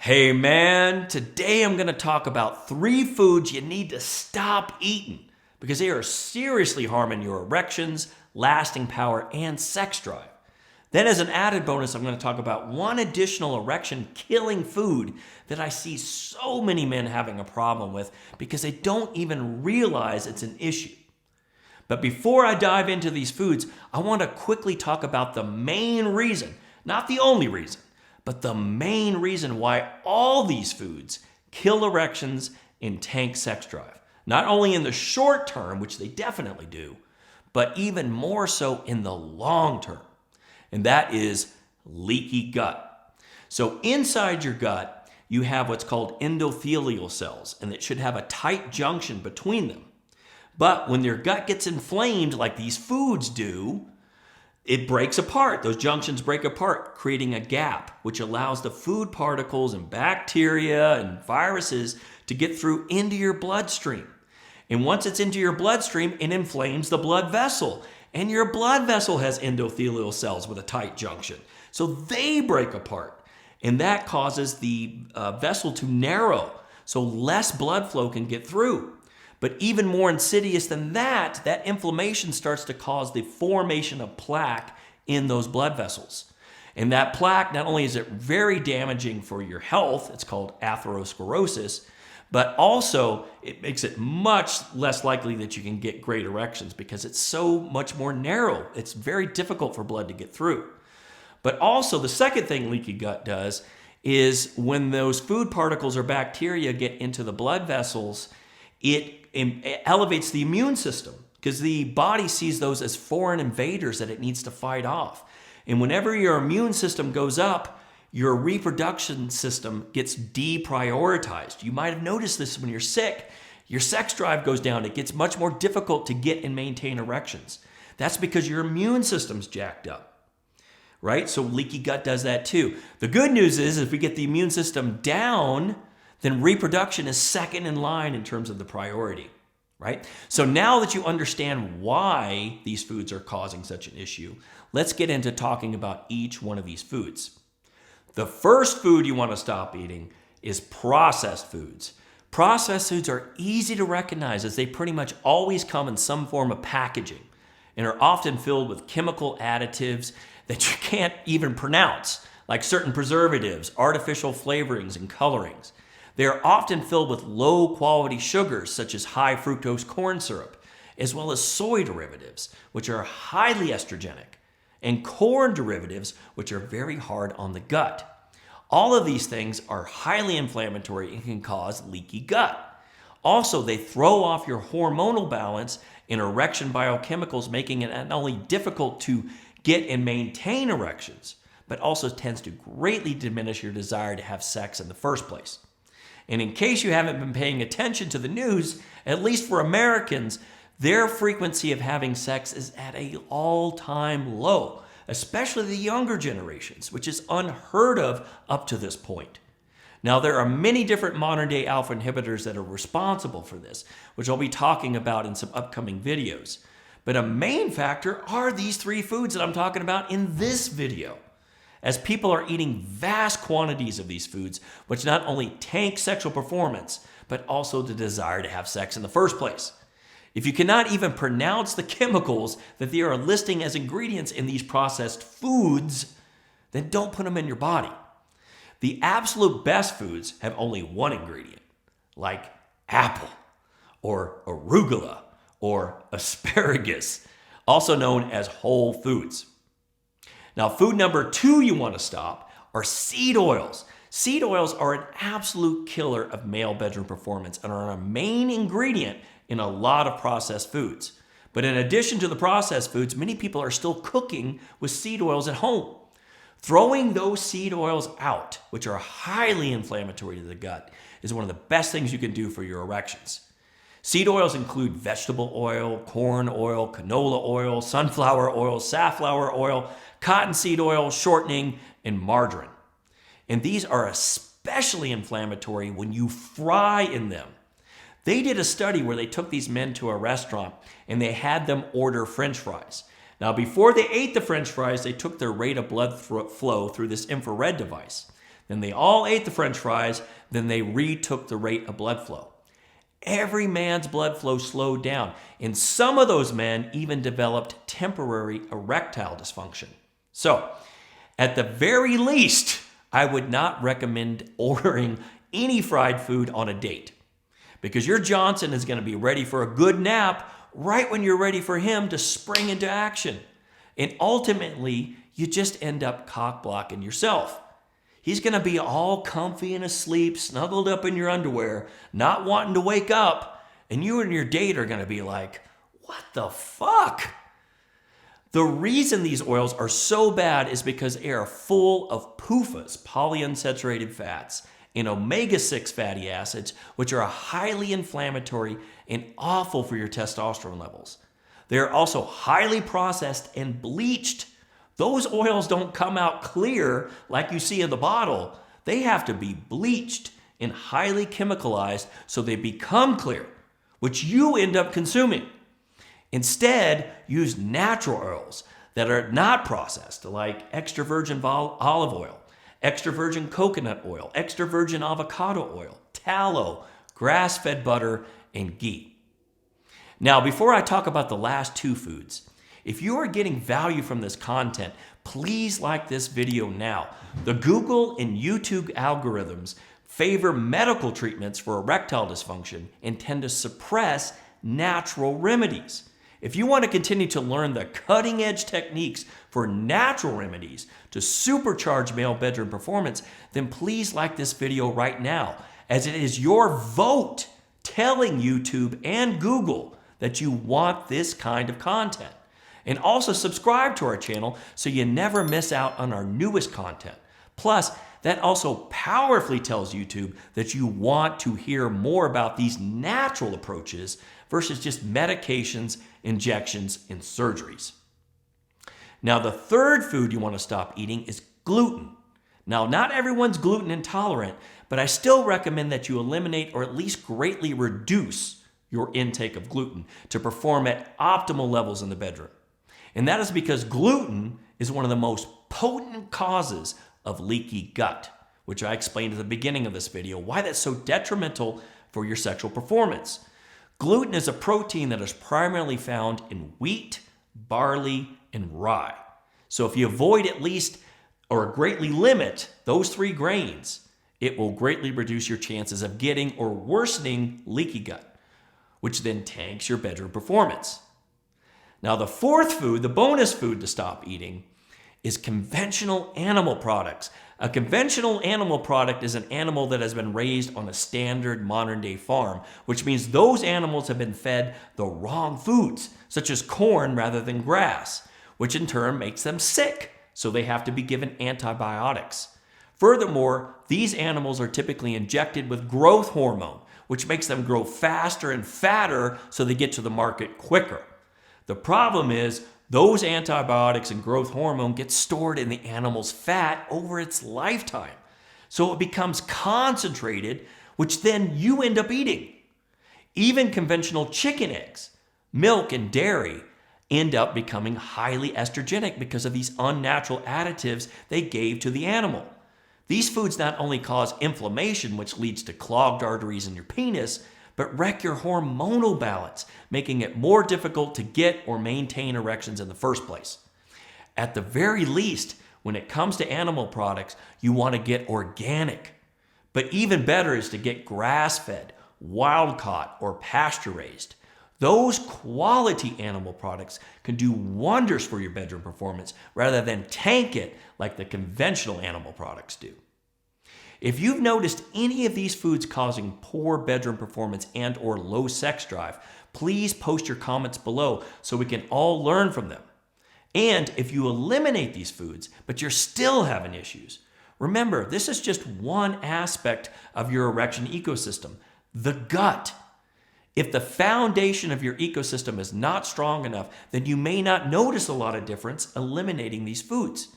Hey man, today I'm going to talk about 3 foods you need to stop eating because they are seriously harming your erections, lasting power, and sex drive. Then as an added bonus, I'm going to talk about 1 additional erection killing food that I see so many men having a problem with because they don't even realize it's an issue. But before I dive into these foods, I want to quickly talk about the main reason, not the only reason, but the main reason why all these foods kill erections and tank sex drive. Not only in the short term, which they definitely do, but even more so in the long term. And that is leaky gut. So inside your gut, you have what's called endothelial cells, and it should have a tight junction between them. But when your gut gets inflamed like these foods do, it breaks apart. Those junctions break apart, creating a gap, which allows the food particles and bacteria and viruses to get through into your bloodstream. And once it's into your bloodstream, it inflames the blood vessel. And your blood vessel has endothelial cells with a tight junction. So they break apart. And that causes the vessel to narrow, so less blood flow can get through. But even more insidious than that, that inflammation starts to cause the formation of plaque in those blood vessels. And that plaque, not only is it very damaging for your health, it's called atherosclerosis, but also it makes it much less likely that you can get great erections because it's so much more narrow. It's very difficult for blood to get through. But also the second thing leaky gut does is when those food particles or bacteria get into the blood vessels, it elevates the immune system because the body sees those as foreign invaders that it needs to fight off. And whenever your immune system goes up, your reproduction system gets deprioritized. You might have noticed this when you're sick. Your sex drive goes down. It gets much more difficult to get and maintain erections. That's because your immune system's jacked up, right? So leaky gut does that too. The good news is if we get the immune system down, then reproduction is second in line in terms of the priority, right? So now that you understand why these foods are causing such an issue, let's get into talking about each one of these foods. The first food you want to stop eating is processed foods. Processed foods are easy to recognize as they pretty much always come in some form of packaging and are often filled with chemical additives that you can't even pronounce, like certain preservatives, artificial flavorings, and colorings. They are often filled with low-quality sugars, such as high fructose corn syrup, as well as soy derivatives, which are highly estrogenic, and corn derivatives, which are very hard on the gut. All of these things are highly inflammatory and can cause leaky gut. Also, they throw off your hormonal balance and erection biochemicals, making it not only difficult to get and maintain erections, but also tends to greatly diminish your desire to have sex in the first place. And in case you haven't been paying attention to the news, at least for Americans, their frequency of having sex is at an all-time low, especially the younger generations, which is unheard of up to this point. Now, there are many different modern-day alpha inhibitors that are responsible for this, which I'll be talking about in some upcoming videos. But a main factor are these 3 foods that I'm talking about in this video, as people are eating vast quantities of these foods, which not only tank sexual performance, but also the desire to have sex in the first place. If you cannot even pronounce the chemicals that they are listing as ingredients in these processed foods, then don't put them in your body. The absolute best foods have only one ingredient, like apple, or arugula, or asparagus, also known as whole foods. Now, food number 2 you want to stop are seed oils. Seed oils are an absolute killer of male bedroom performance and are a main ingredient in a lot of processed foods. But in addition to the processed foods, many people are still cooking with seed oils at home. Throwing those seed oils out, which are highly inflammatory to the gut, is one of the best things you can do for your erections. Seed oils include vegetable oil, corn oil, canola oil, sunflower oil, safflower oil, cottonseed oil, shortening, and margarine. And these are especially inflammatory when you fry in them. They did a study where they took these men to a restaurant and they had them order French fries. Now, before they ate the French fries, they took their rate of blood flow through this infrared device. Then they all ate the French fries, then they retook the rate of blood flow. Every man's blood flow slowed down, and some of those men even developed temporary erectile dysfunction. So, at the very least, I would not recommend ordering any fried food on a date, because your Johnson is going to be ready for a good nap right when you're ready for him to spring into action. And ultimately, you just end up cock-blocking yourself. He's going to be all comfy and asleep, snuggled up in your underwear, not wanting to wake up, and you and your date are going to be like, what the fuck? The reason these oils are so bad is because they are full of PUFAs, polyunsaturated fats, and omega-6 fatty acids, which are highly inflammatory and awful for your testosterone levels. They are also highly processed and bleached. Those oils don't come out clear like you see in the bottle. They have to be bleached and highly chemicalized so they become clear, which you end up consuming. Instead, use natural oils that are not processed, like extra virgin olive oil, extra virgin coconut oil, extra virgin avocado oil, tallow, grass-fed butter, and ghee. Now, before I talk about the last two foods, if you are getting value from this content, please like this video now. The Google and YouTube algorithms favor medical treatments for erectile dysfunction and tend to suppress natural remedies. If you want to continue to learn the cutting-edge techniques for natural remedies to supercharge male bedroom performance, then please like this video right now, as it is your vote telling YouTube and Google that you want this kind of content. And also subscribe to our channel so you never miss out on our newest content. Plus, that also powerfully tells YouTube that you want to hear more about these natural approaches versus just medications, injections, and surgeries. Now, the third food you want to stop eating is gluten. Now, not everyone's gluten intolerant, but I still recommend that you eliminate or at least greatly reduce your intake of gluten to perform at optimal levels in the bedroom. And that is because gluten is one of the most potent causes of leaky gut, which I explained at the beginning of this video, why that's so detrimental for your sexual performance. Gluten is a protein that is primarily found in wheat, barley, and rye. So if you avoid at least or greatly limit those three grains, it will greatly reduce your chances of getting or worsening leaky gut, which then tanks your bedroom performance. Now, the fourth food, the bonus food to stop eating, is conventional animal products. A conventional animal product is an animal that has been raised on a standard modern-day farm, which means those animals have been fed the wrong foods, such as corn rather than grass, which in turn makes them sick, so they have to be given antibiotics. Furthermore, these animals are typically injected with growth hormone, which makes them grow faster and fatter so they get to the market quicker. The problem is those antibiotics and growth hormone get stored in the animal's fat over its lifetime. So it becomes concentrated, which then you end up eating. Even conventional chicken eggs, milk, and dairy end up becoming highly estrogenic because of these unnatural additives they gave to the animal. These foods not only cause inflammation, which leads to clogged arteries in your penis, but wreck your hormonal balance, making it more difficult to get or maintain erections in the first place. At the very least, when it comes to animal products, you want to get organic. But even better is to get grass-fed, wild-caught, or pasture-raised. Those quality animal products can do wonders for your bedroom performance rather than tank it like the conventional animal products do. If you've noticed any of these foods causing poor bedroom performance and or low sex drive, please post your comments below so we can all learn from them. And if you eliminate these foods, but you're still having issues, remember, this is just one aspect of your erection ecosystem, the gut. If the foundation of your ecosystem is not strong enough, then you may not notice a lot of difference eliminating these foods.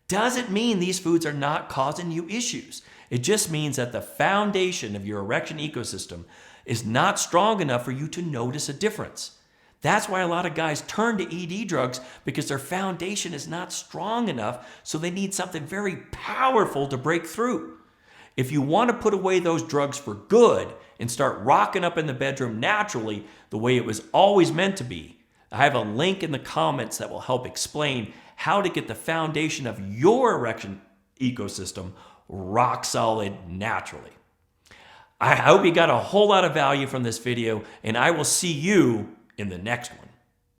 Doesn't mean these foods are not causing you issues. It just means that the foundation of your erection ecosystem is not strong enough for you to notice a difference. That's why a lot of guys turn to ED drugs, because their foundation is not strong enough, so they need something very powerful to break through. If you want to put away those drugs for good and start rocking up in the bedroom naturally the way it was always meant to be, I have a link in the comments that will help explain how to get the foundation of your erection ecosystem rock solid naturally. I hope you got a whole lot of value from this video, and I will see you in the next one.